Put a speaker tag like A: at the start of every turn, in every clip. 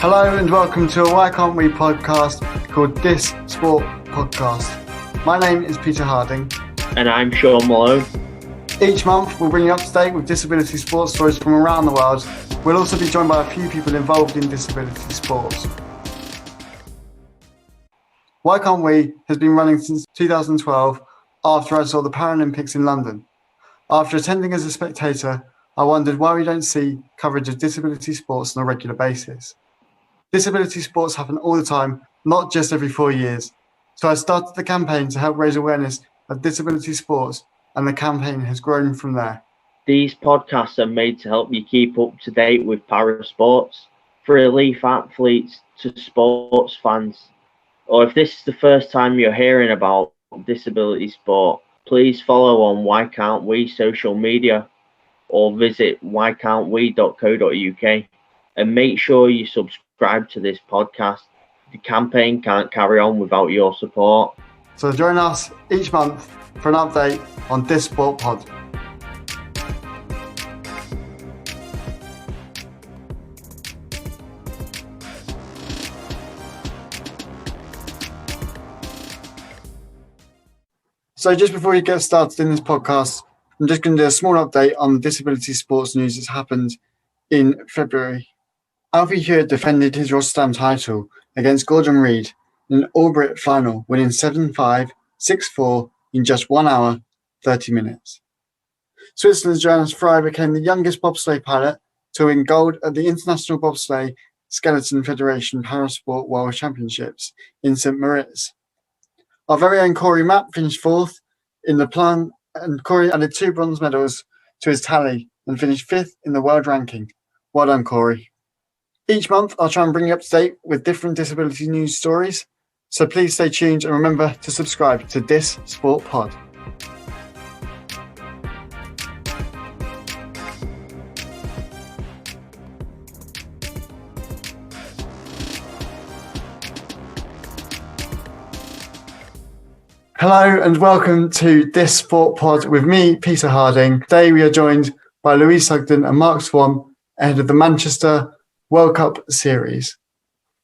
A: Hello and welcome to a Why Can't We podcast called This Sport Podcast. My name is Peter Harding.
B: And I'm Sean Malone.
A: Each month we'll bring you up to date with disability sports stories from around the world. We'll also be joined by a few people involved in disability sports. Why Can't We has been running since 2012 after I saw the Paralympics in London. After attending as a spectator, I wondered why we don't see coverage of disability sports on a regular basis. Disability sports happen all the time, not just every 4 years. So I started the campaign to help raise awareness of disability sports, and the campaign has grown from there.
B: These podcasts are made to help you keep up to date with para sports, for elite athletes to sports fans. Or if this is the first time you're hearing about disability sport, please follow on Why Can't We social media or visit whycan'twe.co.uk and make sure you subscribe to this podcast. The campaign can't carry on without your support.
A: So join us each month for an update on This Sport Pod. So just before we get started in this podcast, I'm just going to do a small update on the disability sports news that's happened in February. Alfie Hewitt defended his Rotterdam title against Gordon Reid in an all-Brit final, winning 7-5, 6-4 in just 1 hour, 30 minutes. Switzerland's Johannes Frey became the youngest bobsleigh pilot to win gold at the International Bobsleigh Skeleton Federation Parasport World Championships in St. Moritz. Our very own Corey Mapp finished fourth in the plan, and Corey added 2 bronze medals to his tally and finished 5th in the world ranking. Well done, Corey. Each month, I'll try and bring you up to date with different disability news stories. So please stay tuned and remember to subscribe to This Sport Pod. Hello and welcome to This Sport Pod with me, Peter Harding. Today we are joined by Louise Sugden and Mark Swan, ahead of the Manchester World Cup Series.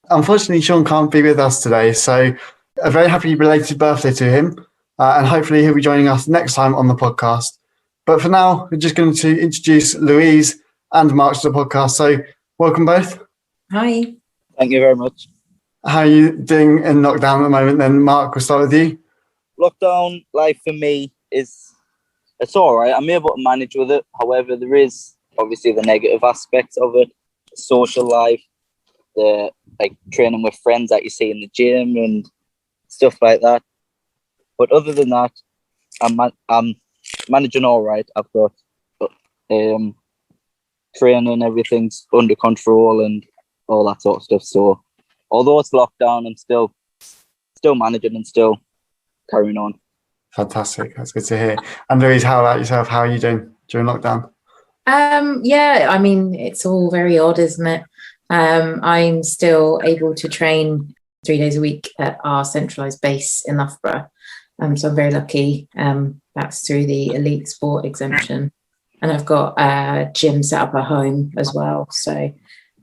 A: Unfortunately, Sean can't be with us today, so a very happy belated birthday to him, and hopefully he'll be joining us next time on the podcast. But for now, we're just going to introduce Louise and Mark to the podcast. So welcome both.
C: Hi.
D: Thank you very much.
A: How are you doing in lockdown at the moment then? Mark, we'll start with you.
D: Lockdown life for me it's all right. I'm able to manage with it. However, there is obviously the negative aspects of it. The social life, the like training with friends that you see in the gym and stuff like that. But other than that, I'm managing all right. I've got training, everything's under control and all that sort of stuff. So although it's lockdown, I'm still managing and still carrying on.
A: Fantastic. That's good to hear. And Louise, how about yourself? How are you doing during lockdown?
C: Yeah, I mean, it's all very odd, isn't it? I'm still able to train 3 days a week at our centralised base in Loughborough. So I'm very lucky. That's through the elite sport exemption. And I've got a gym set up at home as well. So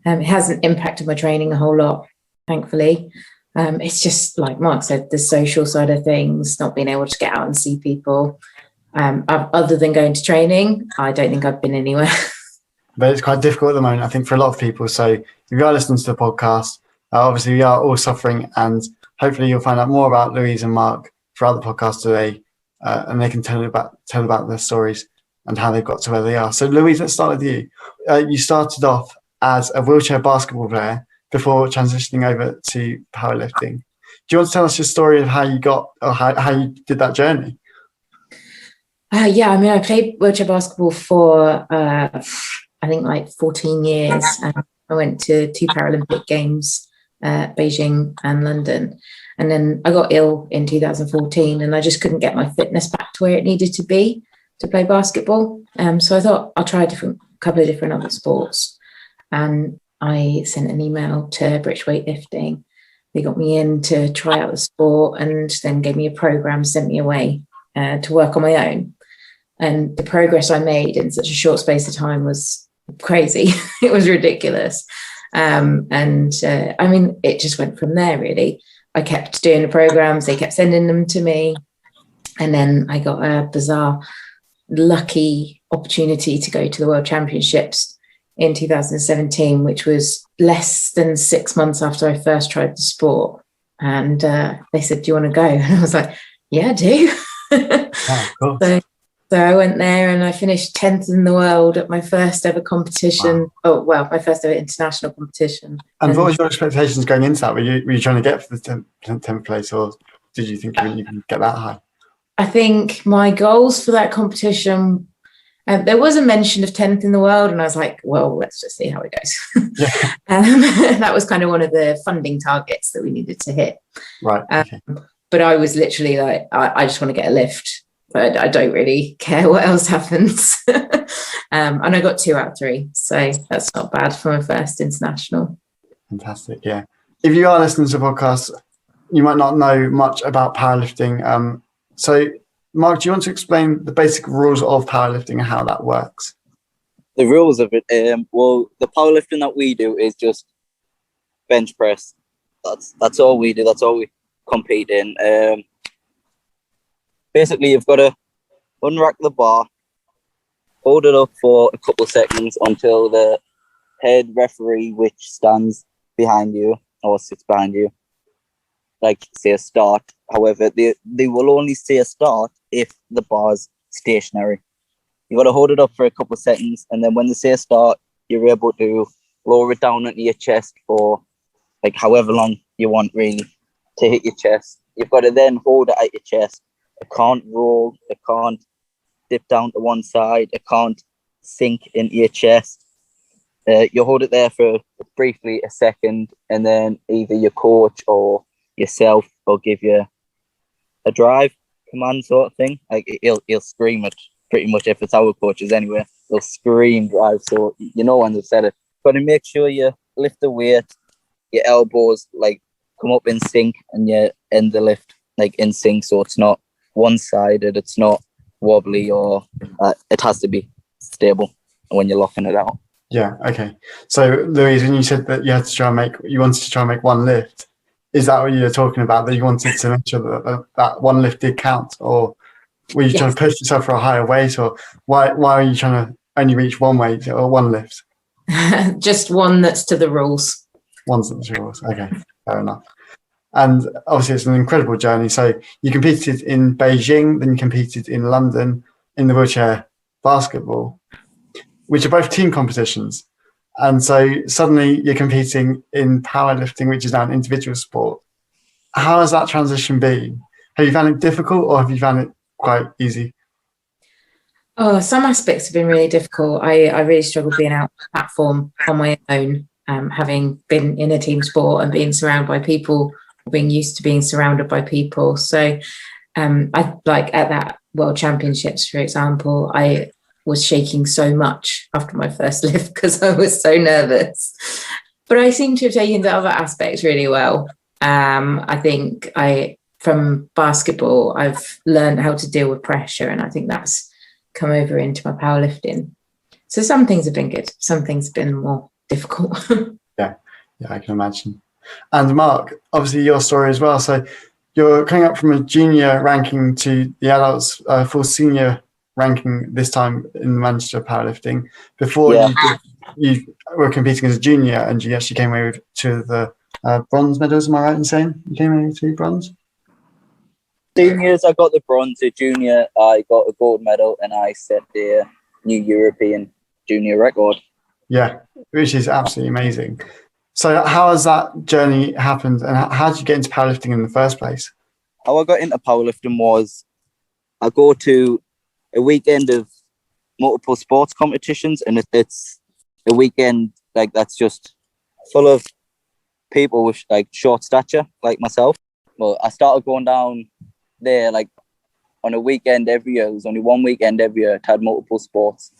C: it hasn't impacted my training a whole lot, thankfully. It's just like Mark said, the social side of things, not being able to get out and see people. Other than going to training, I don't think I've been anywhere.
A: But it's quite difficult at the moment, I think, for a lot of people. So if you are listening to the podcast, obviously we are all suffering, and hopefully you'll find out more about Louise and Mark throughout the podcast today, and they can tell about their stories and how they've got to where they are. So Louise, let's start with you. You started off as a wheelchair basketball player before transitioning over to powerlifting. Do you want to tell us your story of how you got, or how you did that journey?
C: Yeah, I mean, I played wheelchair basketball for, I think, like 14 years. And I went to 2 Paralympic Games, Beijing and London. And then I got ill in 2014 and I just couldn't get my fitness back to where it needed to be to play basketball. So I thought I'll try a couple of different other sports. And I sent an email to British Weightlifting. They got me in to try out the sport and then gave me a program, sent me away to work on my own. And the progress I made in such a short space of time was crazy. It was ridiculous. I mean, it just went from there, really. I kept doing the programs, they kept sending them to me. And then I got a bizarre, lucky opportunity to go to the World Championships in 2017, which was less than 6 months after I first tried the sport. And they said, do you want to go? And I was like, yeah, I do.
A: Oh, of course.
C: So I went there and I finished 10th in the world at my first ever competition. Wow. Oh, well, my first ever international competition.
A: And what was your expectations going into that? Were you trying to get for the 10th place, or did you think you wouldn't even get that high?
C: I think my goals for that competition, there was a mention of 10th in the world, and I was like, well, let's just see how it goes.
A: Yeah.
C: That was kind of one of the funding targets that we needed to hit.
A: Right. Okay.
C: But I was literally like, I just want to get a lift. But I don't really care what else happens. And I got 2 out of 3. So that's not bad for my first international.
A: Fantastic. Yeah. If you are listening to the podcast, you might not know much about powerlifting. So, Mark, do you want to explain the basic rules of powerlifting and how that works?
D: The rules of it, well, the powerlifting that we do is just bench press. That's all we do. That's all we compete in. Basically, you've got to unrack the bar, hold it up for a couple of seconds until the head referee, which stands behind you or sits behind you, like say a start. However, they will only say a start if the bar's stationary. You got to hold it up for a couple of seconds, and then when they say a start, you're able to lower it down into your chest for like however long you want, really, to hit your chest. You've got to then hold it at your chest. It can't roll. It can't dip down to one side. It can't sink into your chest. You hold it there for briefly a second, and then either your coach or yourself will give you a drive command sort of thing. Like he'll scream it pretty much if it's our coaches anyway. They'll scream drive, so you know when they've said it. Got to make sure you lift the weight, your elbows like come up in sync, and you end the lift like in sync, so it's not one-sided, it's not wobbly, or it has to be stable when you're locking it out.
A: Yeah. Okay. So, Louise, when you said that you wanted to try and make one lift, is that what you're talking about? That you wanted to make sure that one lift did count, or were you trying to push yourself for a higher weight, or why are you trying to only reach one weight or one lift?
C: Just one that's to the rules.
A: One's to the rules. Okay, fair enough. And obviously, it's an incredible journey. So you competed in Beijing, then you competed in London in the wheelchair basketball, which are both team competitions. And so suddenly you're competing in powerlifting, which is now an individual sport. How has that transition been? Have you found it difficult, or have you found it quite easy?
C: Oh, some aspects have been really difficult. I really struggled being out on the platform on my own, having been in a team sport and being surrounded by people, being used to being surrounded by people. So I like at that World Championships, for example, I was shaking so much after my first lift because I was so nervous. But I seem to have taken the other aspects really well. I think from basketball, I've learned how to deal with pressure, and I think that's come over into my powerlifting. So some things have been good, some things have been more difficult.
A: Yeah, I can imagine. And Mark, obviously your story as well. So you're coming up from a junior ranking to the adults full senior ranking this time in Manchester powerlifting. Before you were competing as a junior, and you actually came away to the bronze medals. Am I right in saying you came away to bronze?
D: Seniors, I got the bronze. A junior, I got a gold medal, and I set the new European junior record. Yeah,
A: which is absolutely amazing. So how has that journey happened, and how did you get into powerlifting in the first place?
D: How I got into powerlifting was I go to a weekend of multiple sports competitions, and it's a weekend like that's just full of people with like short stature like myself. Well, I started going down there like on a weekend every year. It was only one weekend every year. It had multiple sports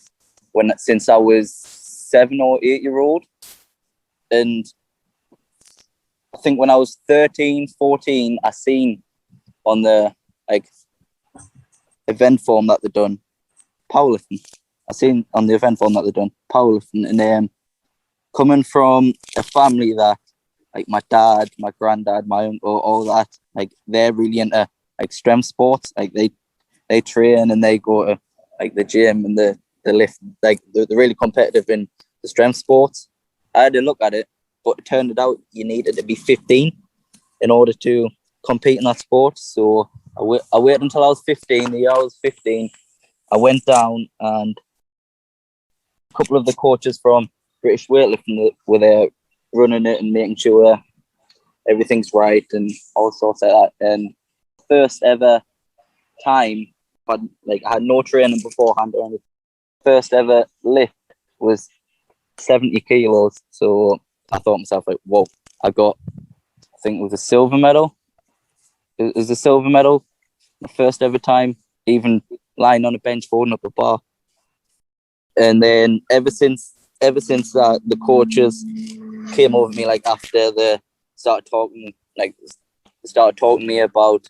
D: since I was 7 or 8 year old. And I think when I was 13, 14, I seen on the like event form that they'd done powerlifting. I seen on the event form that they'd done powerlifting, and coming from a family that, like my dad, my granddad, my uncle, all that, like they're really into like strength sports. Like they train and they go to like the gym and the lift. Like they're really competitive in the strength sports. I had to look at it, but it turned out you needed to be 15 in order to compete in that sport. So I waited until I was 15. The year I was 15, I went down, and a couple of the coaches from British weightlifting were there running it and making sure everything's right and all sorts like that. And first ever time, I had no training beforehand or anything. First ever lift was 70 kilos. So I thought to myself, like, whoa, I think it was a silver medal. It was a silver medal, the first ever time, even lying on a bench holding up a bar. And then ever since that, the coaches came over me, like after they started talking to me about,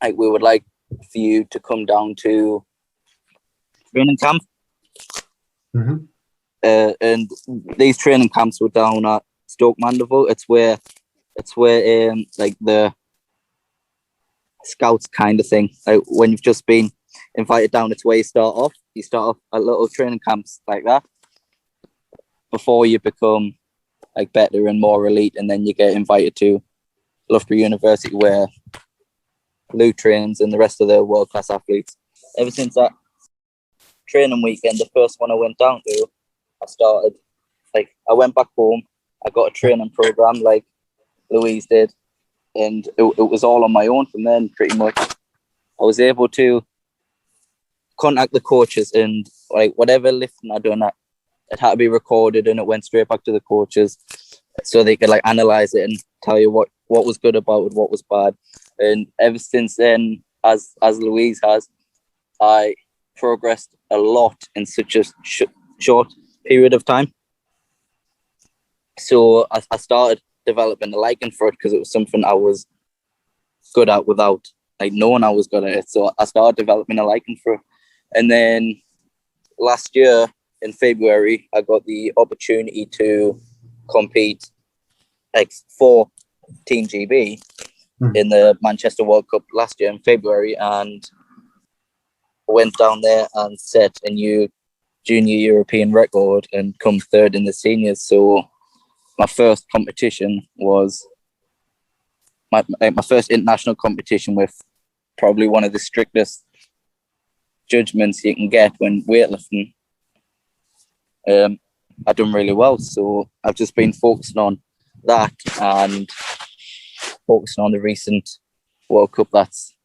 D: like, we would like for you to come down to training camp.
A: Mm-hmm.
D: And these training camps were down at Stoke Mandeville. It's where like the scouts kind of thing. Like when you've just been invited down, it's where you start off. You start off at little training camps like that before you become like better and more elite, and then you get invited to Loughborough University where Lou trains and the rest of the world class athletes. Ever since that training weekend, the first one I went down to, I went back home. I got a training program like Louise did, and it was all on my own from then. Pretty much, I was able to contact the coaches, and like whatever lifting I done, it had to be recorded, and it went straight back to the coaches, so they could like analyze it and tell you what was good about it, what was bad. And ever since then, as Louise has, I progressed a lot in such a short period of time. So I started developing a liking for it because it was something I was good at without like knowing I was good at it. So I started developing a liking for it. And then last year in February, I got the opportunity to compete like for Team GB in the Manchester World Cup last year in February, and went down there and set a new junior European record and come third in the seniors. So my first competition was my first international competition with probably one of the strictest judgments you can get when weightlifting. I done really well, so I've just been focusing on that and focusing on the recent World Cup that's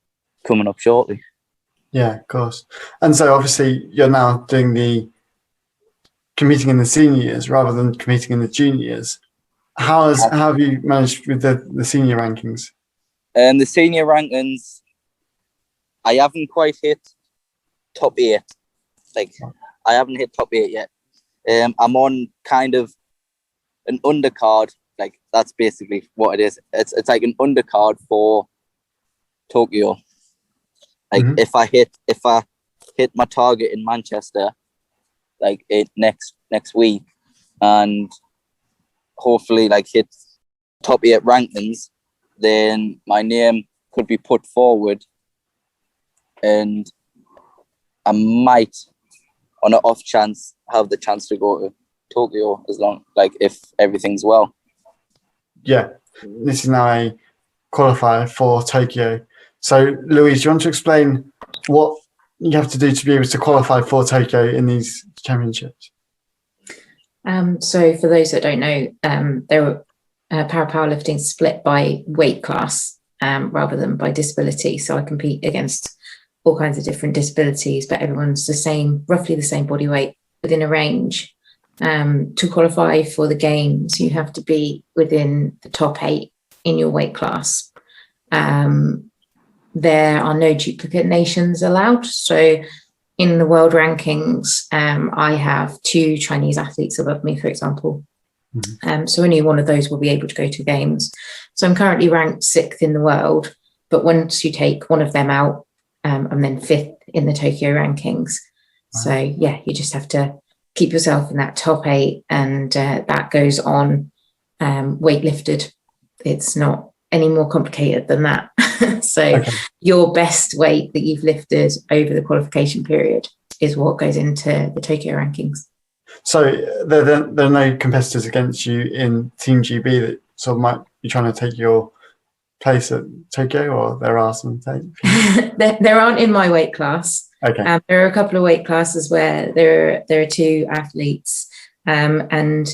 D: coming up shortly.
A: Yeah, of course. And so obviously you're now doing the competing in the senior years rather than competing in the juniors. How have you managed with the senior rankings?
D: The senior rankings, I haven't quite hit top 8. Like, I haven't hit top 8 yet. I'm on kind of an undercard. Like, that's basically what it is. It's like an undercard for Tokyo. Like, if I hit my target in Manchester, like next week, and hopefully like hit top 8 rankings, then my name could be put forward, and I might, on an off chance, have the chance to go to Tokyo, as long like if everything's well. Yeah,
A: this is now a qualifier for Tokyo. So, Louise, do you want to explain what you have to do to be able to qualify for Tokyo in these championships?
C: So, for those that don't know, there were powerlifting split by weight class rather than by disability. So I compete against all kinds of different disabilities, but everyone's roughly the same body weight within a range. To qualify for the games, you have to be within the top 8 in your weight class. There are no duplicate nations allowed. So in the world rankings, I have 2 Chinese athletes above me, for example. So only one of those will be able to go to games. So I'm currently ranked 6th in the world, but once you take one of them out, I'm then 5th in the Tokyo rankings. So yeah, you just have to keep yourself in that top 8, and that goes on weight lifted. It's not any more complicated than that. So your best weight that you've lifted over the qualification period is what goes into the Tokyo rankings.
A: So there are no competitors against you in Team GB that sort of might be trying to take your place at Tokyo, or there are some?
C: There aren't in my weight class.
A: Okay.
C: There are a couple of weight classes where there are 2 athletes, and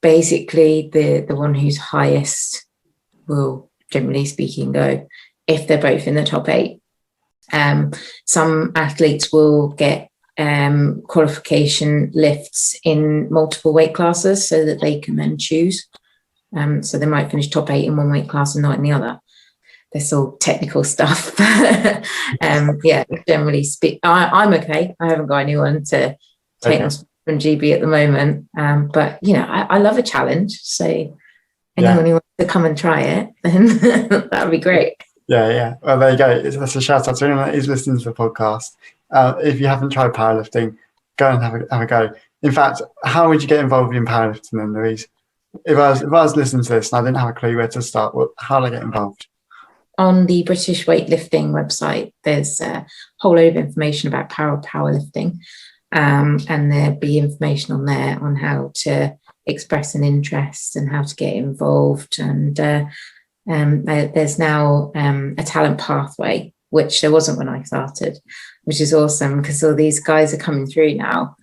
C: basically the one who's highest will, generally speaking, go if they're both in the top 8. Some athletes will get qualification lifts in multiple weight classes so that they can then choose. So they might finish top 8 in one weight class and not in the other. That's all technical stuff. Yeah, generally speak, I'm okay. I haven't got anyone to take us from GB at the moment. But I love a challenge. So anyone who wants to come and try it, then that would be great.
A: Yeah. Well, there you go. That's a shout out to anyone that is listening to the podcast. If you haven't tried powerlifting, go and have a go. In fact, how would you get involved in powerlifting then, Louise? If I was listening to this and I didn't have a clue where to start, how do I get involved?
C: On the British Weightlifting website, there's a whole load of information about powerlifting, and there'll be information on there on how to express an interest and how to get involved. And there's now a talent pathway, which there wasn't when I started, which is awesome because all these guys are coming through now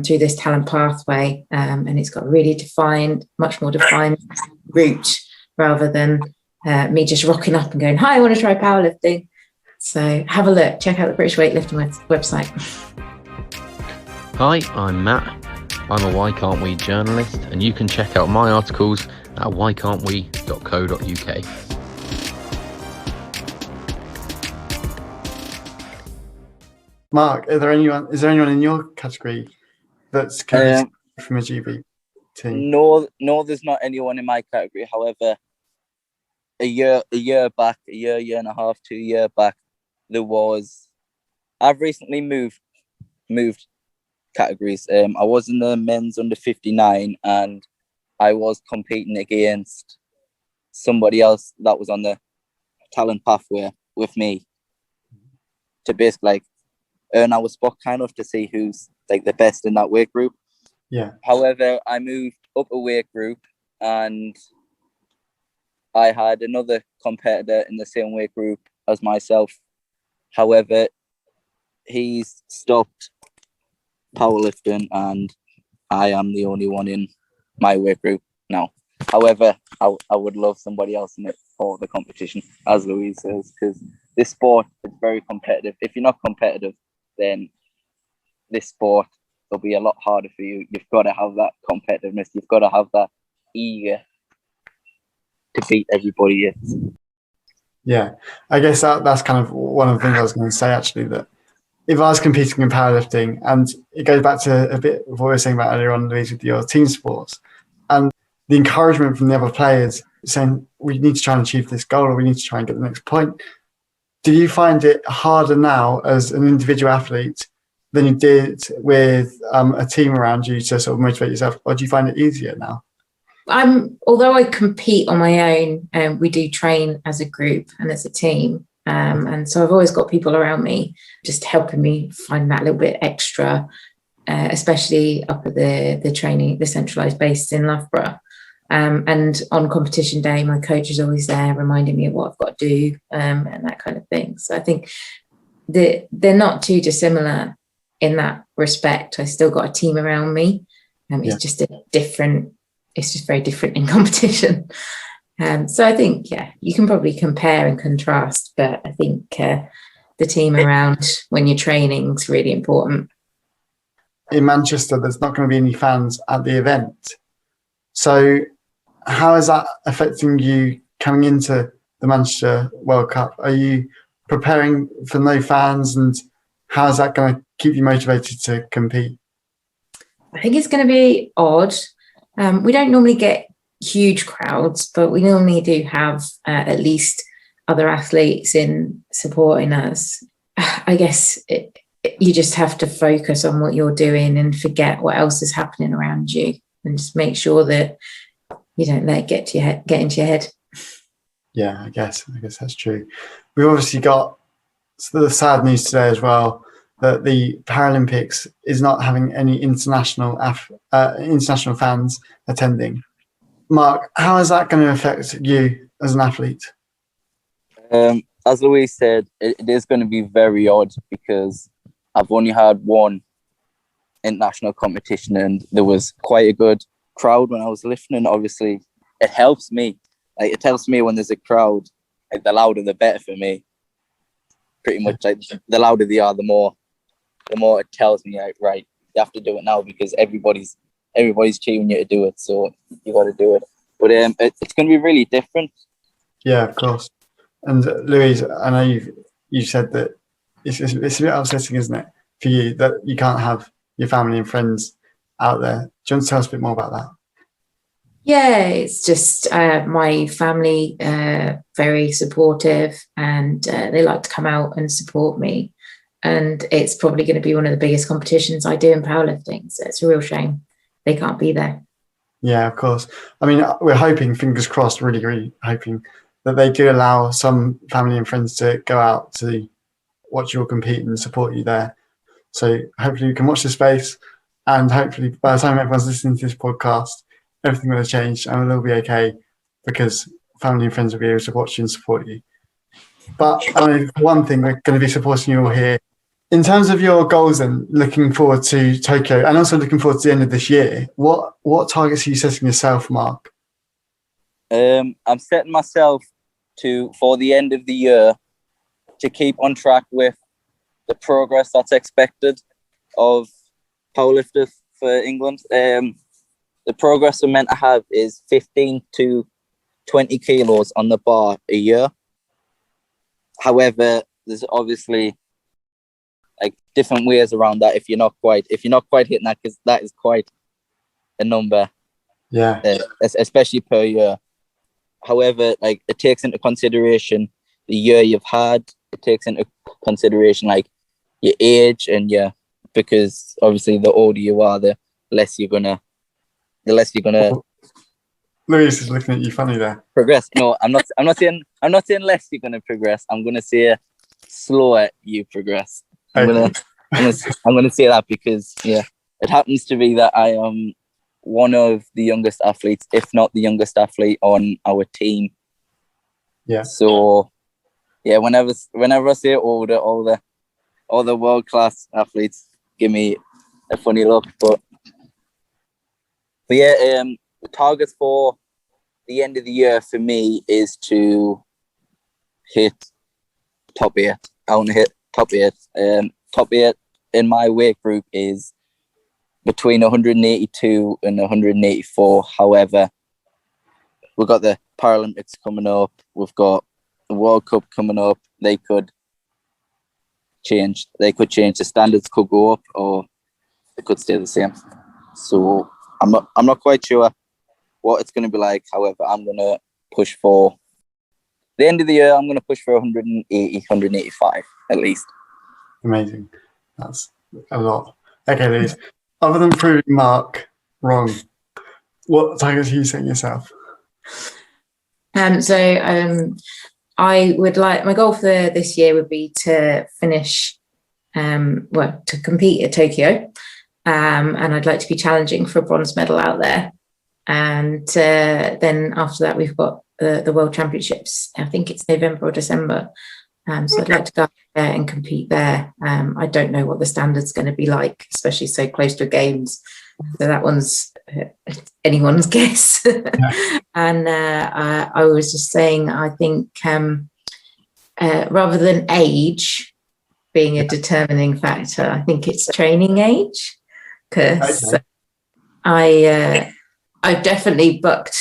C: through this talent pathway, and it's got a really much more defined route rather than me just rocking up and going, hi, I want to try powerlifting. So have a look, check out the British Weightlifting website.
E: Hi, I'm Matt. I'm a Why Can't We journalist, and you can check out my articles at whycan'twe.co.uk.
A: Mark, is there anyone in your category that's coming from a GB team?
D: No, there's not anyone in my category. However, a year and a half, 2 years back, I've recently moved categories. I was in the men's under 59, and I was competing against somebody else that was on the talent pathway with me to basically earn our spot, kind of, to see who's like the best in that weight group.
A: Yeah.
D: However, I moved up a weight group, and I had another competitor in the same weight group as myself. However, he's stopped powerlifting, and I am the only one in my weight group now. However, I would love somebody else in it for the competition, as Louise says, because this sport is very competitive. If you're not competitive, then this sport will be a lot harder for you. You've got to have that competitiveness. You've got to have that eager to beat everybody else.
A: Yeah, I guess that's kind of one of the things I was going to say, actually, that if I was competing in powerlifting, and it goes back to a bit of what we were saying about earlier on, Louise, with your team sports, and the encouragement from the other players saying, we need to try and achieve this goal, or we need to try and get the next point. Do you find it harder now as an individual athlete than you did with a team around you to sort of motivate yourself, or do you find it easier now?
C: Although I compete on my own, we do train as a group and as a team. And so I've always got people around me just helping me find that little bit extra, especially up at the training, the centralised base in Loughborough. And on competition day, my coach is always there reminding me of what I've got to do, and that kind of thing. So I think they're not too dissimilar in that respect. I still got a team around me. It's just it's just very different in competition. So I think, you can probably compare and contrast, but I think the team around when you're training is really important.
A: In Manchester, there's not going to be any fans at the event. So how is that affecting you coming into the Manchester World Cup? Are you preparing for no fans, and how is that going to keep you motivated to compete?
C: I think it's going to be odd. We don't normally get huge crowds, but we normally do have at least other athletes in supporting us. I guess you just have to focus on what you're doing and forget what else is happening around you, and just make sure that you don't let it get into your head.
A: Yeah, I guess that's true. We obviously got the sad news today as well that the Paralympics is not having any international fans attending. Mark, how is that going to affect you as an athlete?
D: As Louise said, it is going to be very odd because I've only had one international competition and there was quite a good crowd when I was lifting. Obviously, it helps me. Like, it helps me when there's a crowd. Like, the louder, the better for me. Pretty much, like, the louder they are, the more it tells me, like, right, you have to do it now because everybody's cheering you to do it, so you got to do it. But it's going to be really different.
A: Yeah, of course. And Louise, I know you said that it's a bit upsetting, isn't it, for you that you can't have your family and friends out there. Do you want to tell us a bit more about that?
C: Yeah, it's just my family, very supportive, and they like to come out and support me. And it's probably going to be one of the biggest competitions I do in powerlifting. So it's a real shame they can't be there.
A: Yeah, of course. I mean, we're hoping, fingers crossed, really, really hoping that they do allow some family and friends to go out to watch you all compete and support you there. So hopefully we can watch the space, and hopefully by the time everyone's listening to this podcast, everything will have changed and it'll be okay because family and friends will be able to watch you and support you. But I mean, one thing, we're going to be supporting you all here. In terms of your goals and looking forward to Tokyo and also looking forward to the end of this year, what targets are you setting yourself, Mark?
D: I'm setting myself for the end of the year to keep on track with the progress that's expected of powerlifters for England. The progress we're meant to have is 15 to 20 kilos on the bar a year. However, there's obviously like different ways around that. If you're not quite hitting that, because that is quite a number.
A: Yeah.
D: Especially per year. However, like, it takes into consideration the year you've had. It takes into consideration like your age and because obviously the older you are, the less you're gonna
A: Louise is looking at you funny there.
D: Progress. No, I'm not saying less you're gonna progress. I'm gonna say slower you progress. I'm gonna say that because it happens to be that I am one of the youngest athletes, if not the youngest athlete on our team.
A: Yeah.
D: So whenever I say older, all the world class athletes give me a funny look. But the targets for the end of the year for me is to hit top 8. I want to hit top 8. Top 8 in my weight group is between 182 and 184. However, we've got the Paralympics coming up. We've got the World Cup coming up. They could change. The standards could go up, or they could stay the same. So I'm not quite sure what it's going to be like. However, I'm going to push for the end of the year. I'm going to push for 180, 185 at least.
A: Amazing. That's a lot. Okay, Louise. Other than proving Mark wrong, what targets are you setting yourself?
C: I would like, my goal for this year would be to finish, to compete at Tokyo. And I'd like to be challenging for a bronze medal out there. And then after that, we've got the World Championships. I think it's November or December. So I'd like to go there and compete there. I don't know what the standard's going to be like, especially so close to games. So that one's anyone's guess. And I was just saying, I think rather than age being a determining factor, I think it's training age, because I've definitely bucked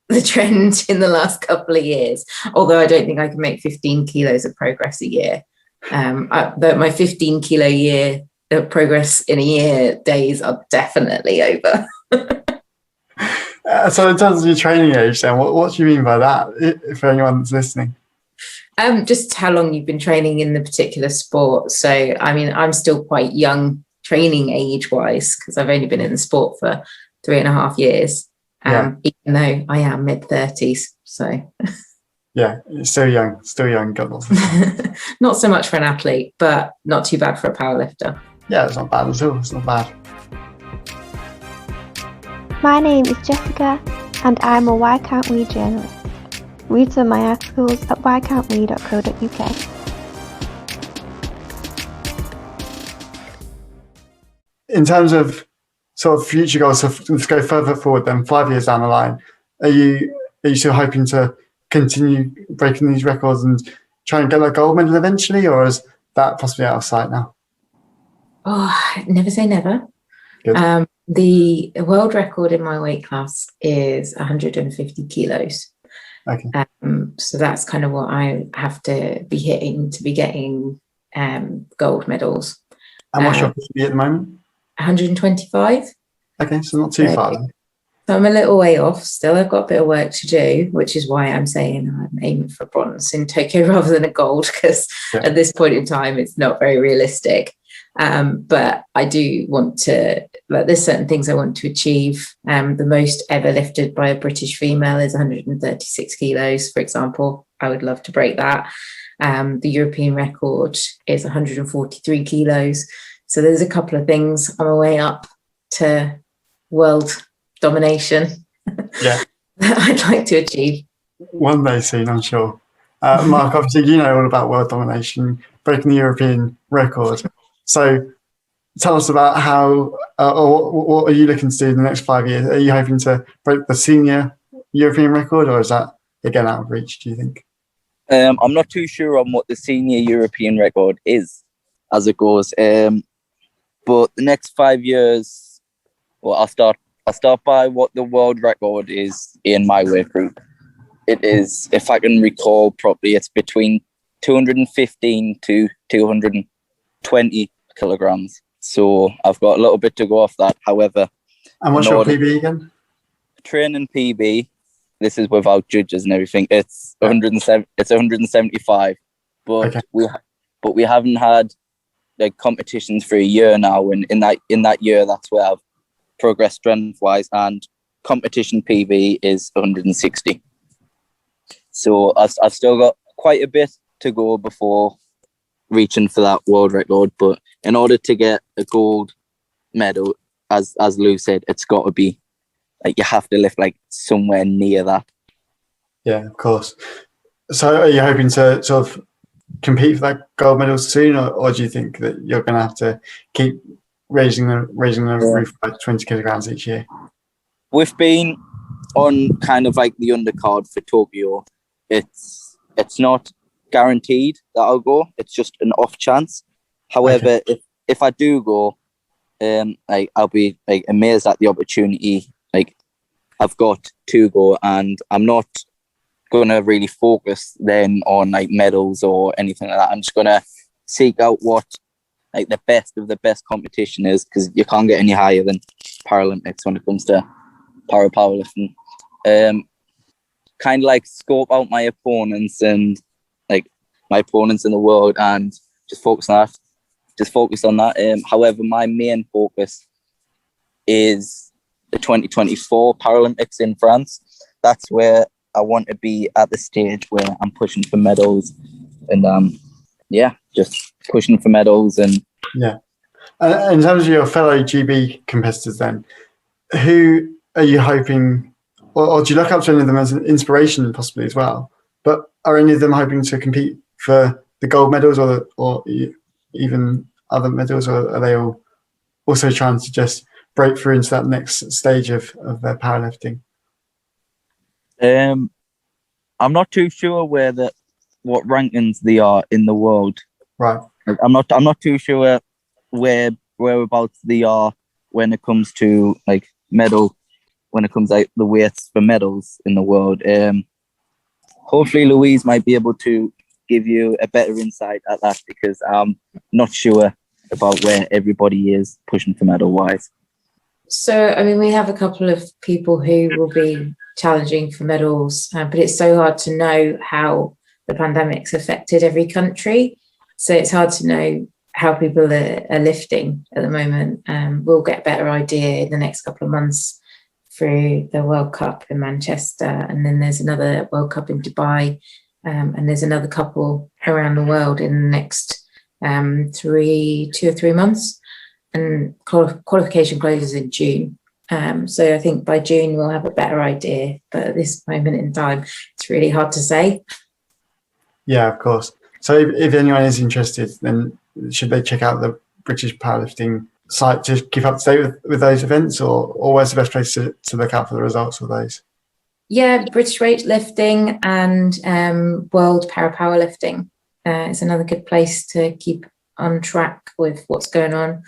C: the trend in the last couple of years, although I don't think I can make 15 kilos of progress a year. My 15 kilo year progress in a year days are definitely over.
A: So in terms of your training age, then what do you mean by that, for anyone that's listening?
C: Just how long you've been training in the particular sport. So, I mean, I'm still quite young training age-wise because I've only been in the sport for 3.5 years, even though I am mid-30s. So,
A: yeah, still young, got lots of time.
C: Not so much for an athlete, but not too bad for a powerlifter.
A: Yeah, it's not bad at all. It's not bad.
F: My name is Jessica, and I'm a Why Can't We journalist. Read some of my articles at whycan'twe.co.uk.
A: In terms of sort of future goals, so let's go further forward then, 5 years down the line, are you still hoping to continue breaking these records and try and get that gold medal eventually, or is that possibly out of sight now?
C: Oh, never say never.
A: Good.
C: The world record in my weight class is 150 kilos.
A: Okay.
C: So that's kind of what I have to be hitting to be getting gold medals.
A: And what's your PB at the moment?
C: 125.
A: Okay, so not too far.
C: So I'm a little way off still. I've got a bit of work to do, which is why I'm saying I'm aiming for bronze in Tokyo rather than a gold, because at this point in time, it's not very realistic. But I do want to, there's certain things I want to achieve. The most ever lifted by a British female is 136 kilos, for example. I would love to break that. The European record is 143 kilos. So there's a couple of things on my way up to world domination that I'd like to achieve.
A: One day soon, I'm sure. Mark, obviously, you know all about world domination, breaking the European record. So tell us about how, or what are you looking to do in the next 5 years? Are you hoping to break the senior European record, or is that, again, out of reach, do you think?
D: I'm not too sure on what the senior European record is as it goes. But the next 5 years, well, I'll start by what the world record is in my weight group. It is, if I can recall properly, it's between 215 to 220 kilograms. So I've got a little bit to go off that. However,
A: and what's your PB again?
D: Training PB. This is without judges and everything. It's 107. It's 175. But we haven't had like competitions for a year now, and in that year, that's where I've progressed strength wise. And competition PB is 160. So I've still got quite a bit to go before reaching for that world record. But in order to get a gold medal, as Lou said, it's got to be like you have to lift like somewhere near that.
A: Yeah, of course. So are you hoping to sort of compete for that gold medal soon, or do you think that you're going to have to keep raising the roof by 20 kilograms each year?
D: We've been on kind of like the undercard for Tokyo. It's not guaranteed that I'll go. It's just an off chance. However, if I do go, like I'll be like amazed at the opportunity. Like I've got to go, and I'm not gonna really focus then on like medals or anything like that. I'm just gonna seek out what like the best of the best competition is, because you can't get any higher than Paralympics when it comes to powerlifting. Kind of like scope out my opponents and like my opponents in the world, and just focus on that. However, my main focus is the 2024 Paralympics in France. That's where I want to be at the stage where I'm pushing for medals, and just pushing for medals. And
A: in terms of your fellow GB competitors, then who are you hoping, or do you look up to any of them as an inspiration possibly as well? But are any of them hoping to compete for the gold medals or even other medals, or are they all also trying to just break through into that next stage of their powerlifting?
D: I'm not too sure what rankings they are in the world.
A: Right.
D: I'm not too sure whereabouts they are when it comes to like medal, when it comes like the weights for medals in the world. Hopefully Louise might be able to give you a better insight at that, because I'm not sure about where everybody is pushing for medal wise.
C: So, I mean, we have a couple of people who will be challenging for medals, but it's so hard to know how the pandemic's affected every country. So it's hard to know how people are lifting at the moment. We'll get a better idea in the next couple of months through the World Cup in Manchester, and then there's another World Cup in Dubai, and there's another couple around the world in the next 2 or 3 months, and qualification closes in June. So I think by June we'll have a better idea, but at this moment in time it's really hard to say.
A: Yeah, of course. So if anyone is interested, then should they check out the British Powerlifting site to keep up to date with those events, or where's the best place to look out for the results of those?
C: Yeah, British weightlifting and World Powerlifting is another good place to keep on track with what's going on,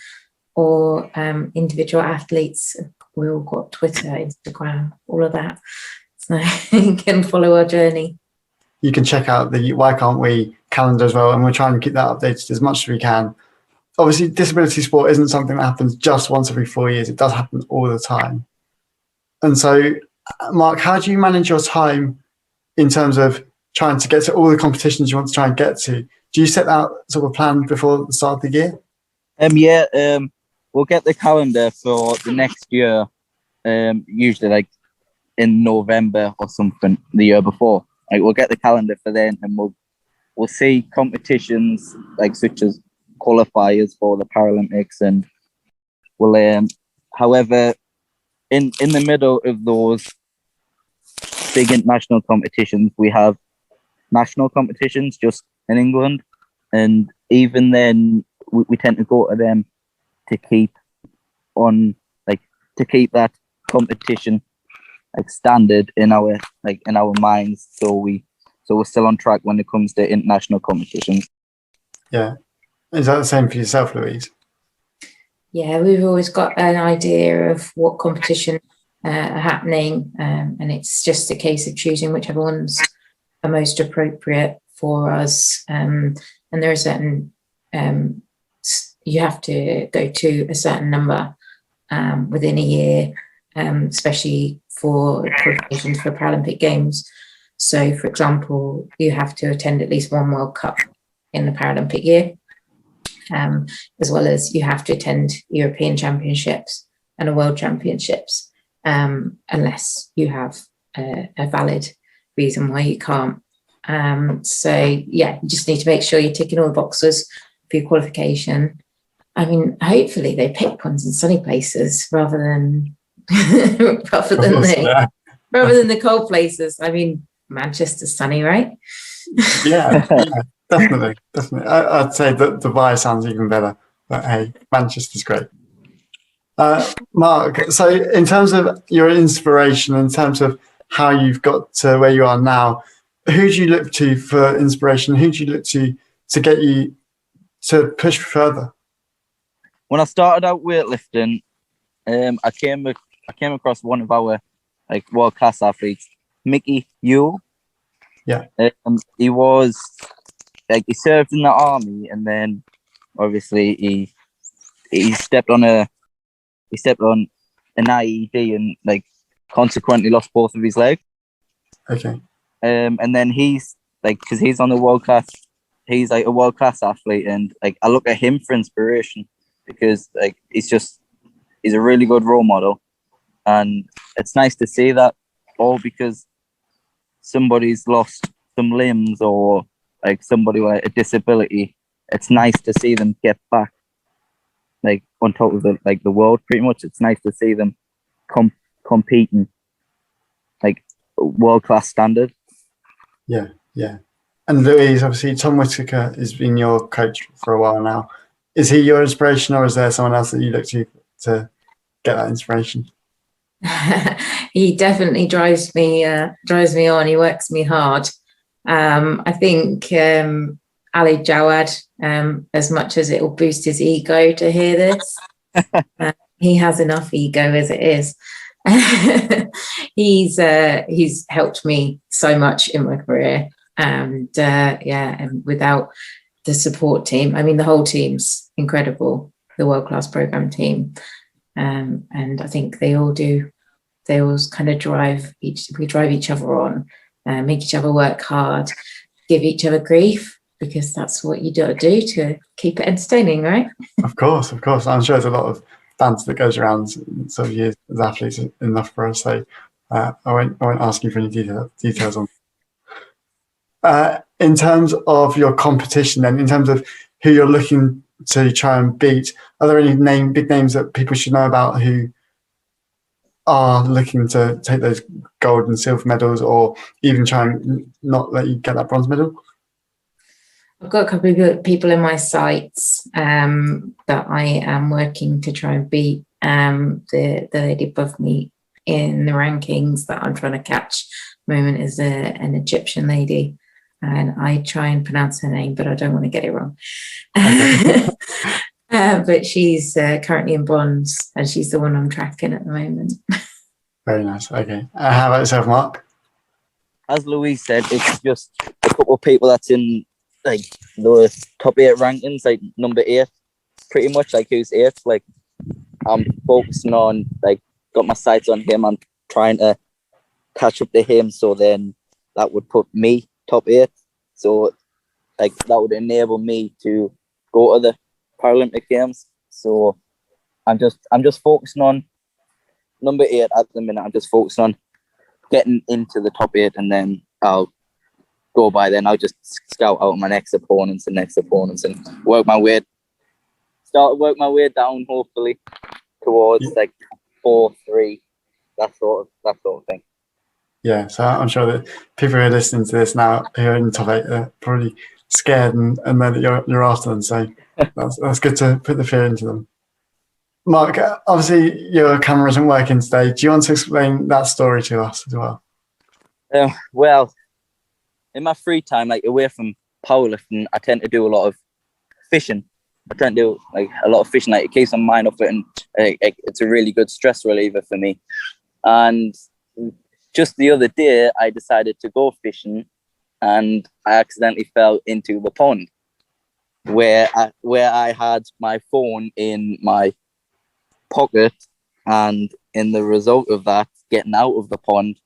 C: or individual athletes. We all got Twitter, Instagram, all of that. So you can follow our journey.
A: You can check out the Why Can't We calendar as well, and we're trying to keep that updated as much as we can. Obviously, disability sport isn't something that happens just once every 4 years. It does happen all the time. And so, Mark, how do you manage your time in terms of trying to get to all the competitions you want to try and get to? Do you set out sort of a plan before the start of the year?
D: We'll get the calendar for the next year, usually like in November or something the year before. Like we'll get the calendar for then, and we'll see competitions like such as qualifiers for the Paralympics, and we'll however in the middle of those big international competitions we have national competitions just in England, and even then we tend to go to them to keep that competition like standard in our minds, so we're still on track when it comes to international competitions.
A: Yeah. Is that the same for yourself, Louise?
C: Yeah, we've always got an idea of what competition are happening, and it's just a case of choosing whichever ones are most appropriate for us. And there are certain, you have to go to a certain number within a year, especially for qualifications for Paralympic Games. So, for example, you have to attend at least one World Cup in the Paralympic year, as well as you have to attend European Championships and a World Championships, unless you have a valid reason why you can't. So, yeah, you just need to make sure you're ticking all the boxes for your qualification. I mean, hopefully they pick ones in sunny places rather than rather than the cold places. I mean, Manchester's sunny, right?
A: Yeah, definitely. I'd say that Dubai sounds even better, but hey, Manchester's great. Mark, so in terms of your inspiration, in terms of how you've got to where you are now, who do you look to for inspiration? Who do you look to get you to push further?
D: When I started out weightlifting, I came across one of our like world class athletes, Mickey Yule.
A: Yeah.
D: He was like, he served in the army, and then obviously he stepped on an IED and like consequently lost both of his legs.
A: Okay.
D: And then he's like, because he's on the world class, he's like a world class athlete, and like I look at him for inspiration because like he's a really good role model, and it's nice to see that all because somebody's lost some limbs or like somebody with a disability. It's nice to see them get back like on top of the world. Pretty much, it's nice to see them competing like world class standard.
A: Yeah. And Louise, obviously, Tom Whitaker has been your coach for a while now. Is he your inspiration, or is there someone else that you look to get that inspiration?
C: He definitely drives me on. He works me hard. I think Ali Jawad, as much as it will boost his ego to hear this, he has enough ego as it is. He's helped me so much in my career, and and without the support team, I mean, the whole team's incredible, the world-class program team, and I think they all kind of drive each other on, make each other work hard. give each other grief, because that's what you got to do to keep it entertaining, right?
A: Of course. I'm sure there's a lot of banter that goes around sort of years as athletes enough for us. So I won't ask you for any details on. In terms of your competition, then, in terms of who you're looking to try and beat, are there any big names that people should know about who are looking to take those gold and silver medals, or even try and not let you get that bronze medal?
C: I've got a couple of people in my sights that I am working to try and beat. The lady above me in the rankings that I'm trying to catch at the moment is an Egyptian lady, and I try and pronounce her name, but I don't want to get it wrong.
A: Okay.
C: But she's currently in bronze, and she's the one I'm tracking at the moment.
A: Very nice. Okay. How about yourself, Mark?
D: As Louise said, it's just a couple of people that's in like the top 8 rankings, like number 8, pretty much, like who's 8. Like I'm focusing on, like, got my sights on him. I'm trying to catch up to him, so then that would put me top 8. So like that would enable me to go to the Paralympic Games. So I'm just focusing on number 8 at the minute. I'm just focusing on getting into the top 8, and then I'll go by then. I'll just scout out my next opponents and work my way down, hopefully, towards like 4-3, that sort of thing.
A: Yeah, so I'm sure that people who are listening to this now who are in the top 8 are probably scared and know that you're after them. So that's good to put the fear into them. Mark, obviously your camera isn't working today. Do you want to explain that story to us as well?
D: Well, in my free time, like away from powerlifting, I tend to do a lot of fishing. I tend to do like a lot of fishing. Like it keeps my mind off it, and it's a really good stress reliever for me. And just the other day, I decided to go fishing, and I accidentally fell into the pond where I had my phone in my pocket, and in the result of that, getting out of the pond,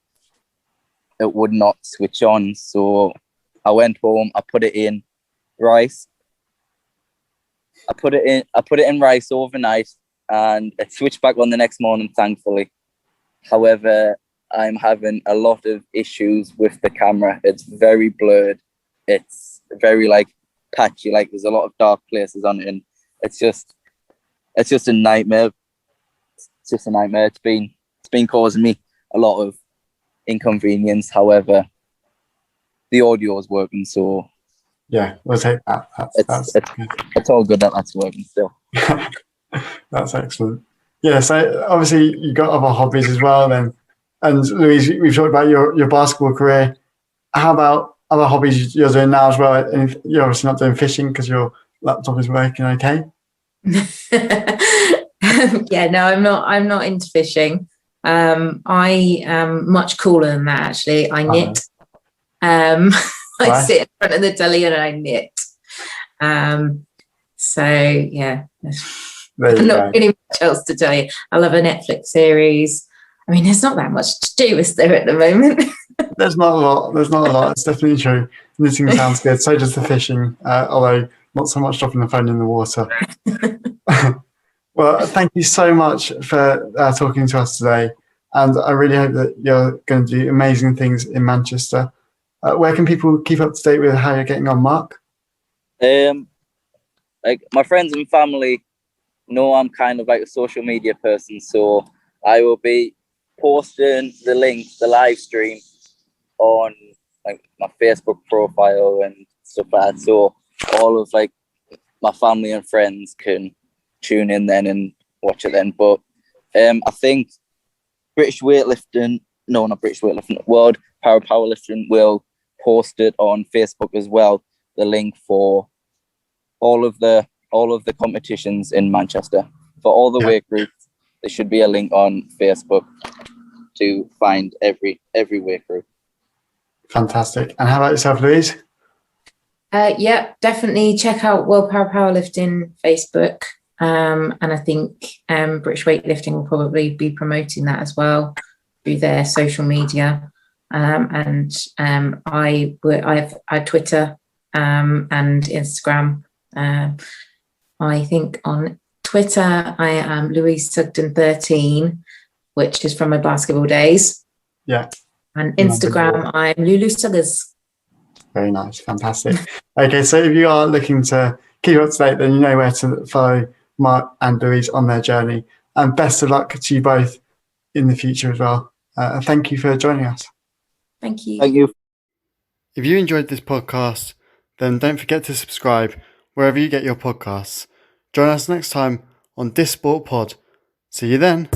D: it would not switch on. So I went home, I put it in rice. I put it in rice overnight, and it switched back on the next morning, thankfully. However, I'm having a lot of issues with the camera. It's very blurred. It's very like patchy, like there's a lot of dark places on it, and it's just a nightmare. It's just a nightmare. It's been causing me a lot of inconvenience. However, the audio is working, so
A: yeah, we'll take that.
D: It's all good that's working still.
A: That's excellent. Yeah, so obviously you got other hobbies as well then. And Louise, we've talked about your basketball career. How about other hobbies you're doing now as well? And you're obviously not doing fishing because your laptop is working okay.
C: Yeah, no, I'm not into fishing. I am much cooler than that, actually. I knit. I sit in front of the telly and I knit. So yeah, not really much else to tell you. I love a Netflix series. I mean, there's not that much to do, is there, at the moment?
A: There's not a lot. It's definitely true. Knitting sounds good. So does the fishing, although not so much dropping the phone in the water. Well, thank you so much for talking to us today. And I really hope that you're going to do amazing things in Manchester. Where can people keep up to date with how you're getting on, Mark?
D: Like my friends and family know I'm kind of like a social media person, so I will be posting the link, the live stream, on like my Facebook profile and stuff like that, so all of like my family and friends can tune in then and watch it then. But I think World Powerlifting will post it on Facebook as well, the link for all of the competitions in Manchester. For all the weight groups, there should be a link on Facebook to find every weight group.
A: Fantastic. And how about yourself, Louise?
C: Yeah, definitely check out World Powerlifting Facebook. And I think British Weightlifting will probably be promoting that as well through their social media. I Twitter and Instagram. I think on Twitter I am Louise Sugden 13, which is from my basketball days.
A: Yeah.
C: And Instagram I'm Lulu Suggers.
A: Very nice, fantastic. Okay, so if you are looking to keep up to date, then you know where to follow Mark and Louise on their journey. And best of luck to you both in the future as well. And thank you for joining us.
C: Thank you.
D: Thank you.
A: If you enjoyed this podcast, then don't forget to subscribe wherever you get your podcasts. Join us next time on This Sport Pod. See you then.